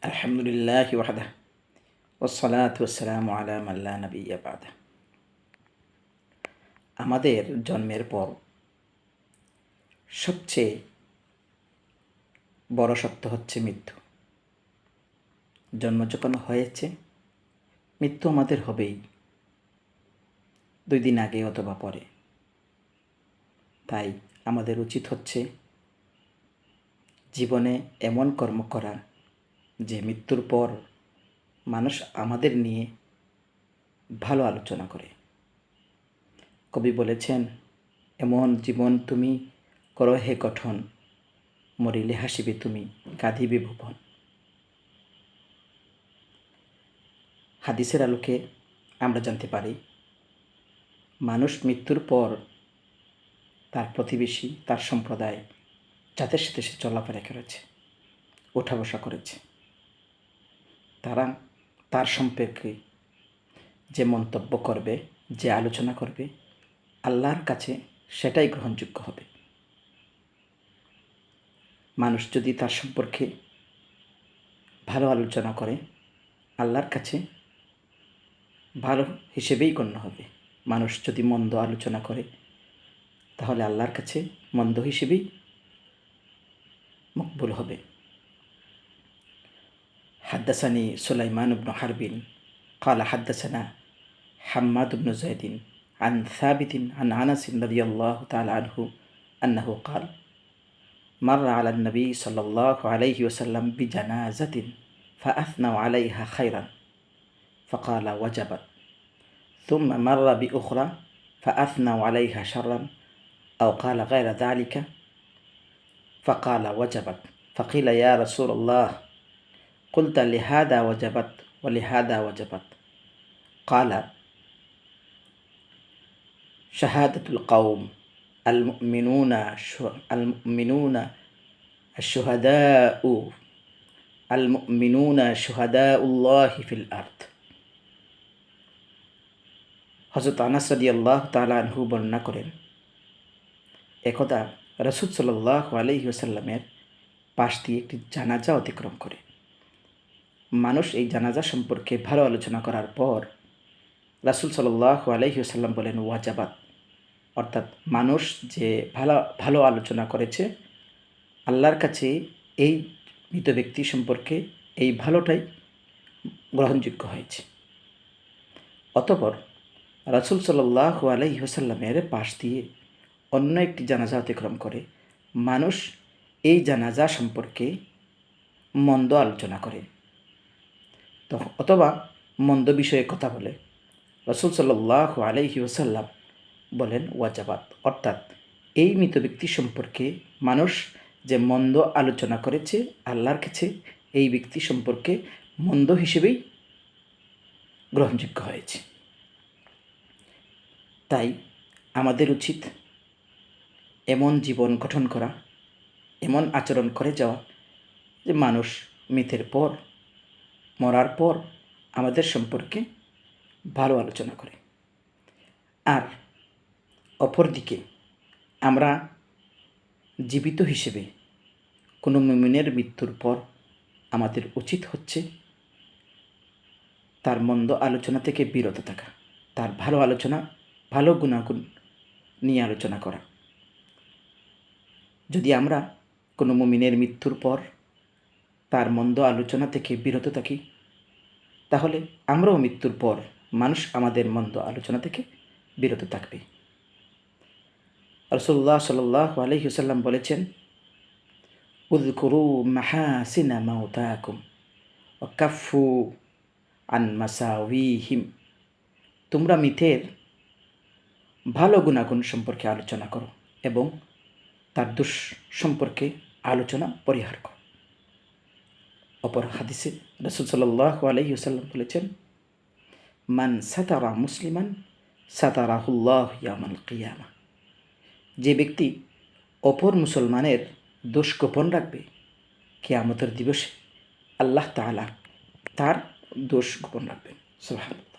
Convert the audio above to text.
আলহামদুলিল্লাহ ওয়াহদাহ ওয়াসসালাতু ওয়াসসালামু আলা মান লা নাবিয়্যা বা'দাহ। আমাদের জন্মের পর সবচেয়ে বড় সত্য হচ্ছে মৃত্যু। জন্ম যখন হয়েছে, মৃত্যু আমাদের হবেই, 2 দিন আগে অথবা পরে। তাই আমাদের উচিত হচ্ছে জীবনে এমন কর্ম করা যে মৃত্যুর পর মানুষ আমাদের নিয়ে ভালো আলোচনা করে। কবি বলেছেন, এমন জীবন তুমি করো হে গঠন, মরিলে হাসিবে তুমি, কাঁদিবে ভুবন। হাদিসের আলোকে আমরা জানতে পারি, মানুষ মৃত্যুর পর তার প্রতিবেশী, তার সম্প্রদায়, যাদের সাথে সে চলাফেরা করেছে, ওঠা বসা করেছে, তারা তার সম্পর্কে যে মন্তব্য করবে, যে আলোচনা করবে, আল্লাহর কাছে সেটাই গ্রহণযোগ্য হবে। মানুষ যদি তার সম্পর্কে ভালো আলোচনা করে, আল্লাহর কাছে ভালো হিসেবেই গণ্য হবে। মানুষ যদি মন্দ আলোচনা করে, তাহলে আল্লাহর কাছে মন্দ হিসেবেই মকবুল হবে। হাদ্দাসানি সুলাইমান ইবনু হারবিন ক্বালা হাদ্দাসানা হাম্মাদ ইবনু যায়দিন আন সাবিতিন আন আনাস রাদিয়াল্লাহু তাআলা আনহু আন্নাহু ক্বাল মাররা আলা নবী সাল্লাল্লাহু আলাইহি ওয়াসাল্লাম বিজানাজাতিন ফাআথনাউ আলাইহা খায়রান ফাকালা ওয়াজাবাত থুম্মা মাররা বিউখরা ফাআথনাউ আলাইহা শাররান আও ক্বালা গায়রা যালিকা ফাকালা ওয়াজাবাত ফাকিলা ইয়া রাসূলাল্লাহ قلت لهذا وجبت ولهذا وجبت قال شهادة القوم المؤمنون الشهداء المؤمنون شهداء الله في الأرض। হযরত আনাস রাদিয়াল্লাহু তাআলা আনহু বর্ণনা করেন, একদা রাসূল সাল্লাল্লাহু আলাইহি ওয়াসাল্লামের পাশ দিয়ে একটি জানাজা অতিক্রম করে। মানুষ এই জানাজা সম্পর্কে ভালো আলোচনা করার পর রাসূল সাল্লাল্লাহু আলাইহি ওয়াসাল্লাম বলেন ওয়াজাবাত, অর্থাৎ মানুষ যে ভালো আলোচনা করেছে, আল্লাহর কাছে এই মৃত ব্যক্তি সম্পর্কে এই ভালোটাই গ্রহণযোগ্য হয়েছে। অতঃপর রাসূল সাল্লাল্লাহু আলাইহি ওয়াসাল্লামের পাশ দিয়ে অন্য একটি জানাজা অতিক্রম করে মানুষ এই জানাজা সম্পর্কে মন্দ আলোচনা করে অথবা মন্দ বিষয়ে কথা বলে। রাসূল সাল্লাল্লাহু আলাইহি ওয়াসাল্লাম বলেন ওয়াজাবাত, অর্থাৎ এই মৃত ব্যক্তি সম্পর্কে মানুষ যে মন্দ আলোচনা করেছে, আল্লাহর কাছে এই ব্যক্তি সম্পর্কে মন্দ হিসেবেই গ্রহণযোগ্য হয়েছে। তাই আমাদের উচিত এমন জীবন গঠন করা, এমন আচরণ করে যাওয়া যে মানুষ মরার পর আমাদের সম্পর্কে ভালো আলোচনা করে। আর অপরদিকে আমরা জীবিত হিসেবে কোনো মুমিনের মৃত্যুর পর আমাদের উচিত হচ্ছে তার মন্দ আলোচনা থেকে বিরত থাকা, তার ভালো আলোচনা, ভালো গুণাগুণ নিয়ে আলোচনা করা। যদি আমরা কোনো মুমিনের মৃত্যুর পর তার মন্দ আলোচনা থেকে বিরত থাকি, তাহলে আমরাও মৃত্যুর পর মানুষ আমাদের মন্দ আলোচনা থেকে বিরত থাকবে। রাসূলুল্লাহ সাল্লাল্লাহু আলাইহি ওয়াসাল্লাম বলেছেন, উযকুরু মাহাসিনা মাউতাকুম ওয়া কাফফু আন মাসাউইহিম। তোমরা মৃতের ভালো গুণাগুণ সম্পর্কে আলোচনা করো এবং তার দোষ সম্পর্কে আলোচনা পরিহার করো। অপর হাদিসে রাসূল সাল্লাল্লাহু আলাইহি ওয়াসাল্লাম বলেছেন, মান সাতারা মুসলিমান সাতারাহুল্লাহু ইয়াউমাল কিয়ামা। যে ব্যক্তি অপর মুসলমানের দোষ গোপন রাখবে, কিয়ামতের দিবসে আল্লাহ তাআলা তার দোষ গোপন রাখবেন। সুবহানাল্লাহ।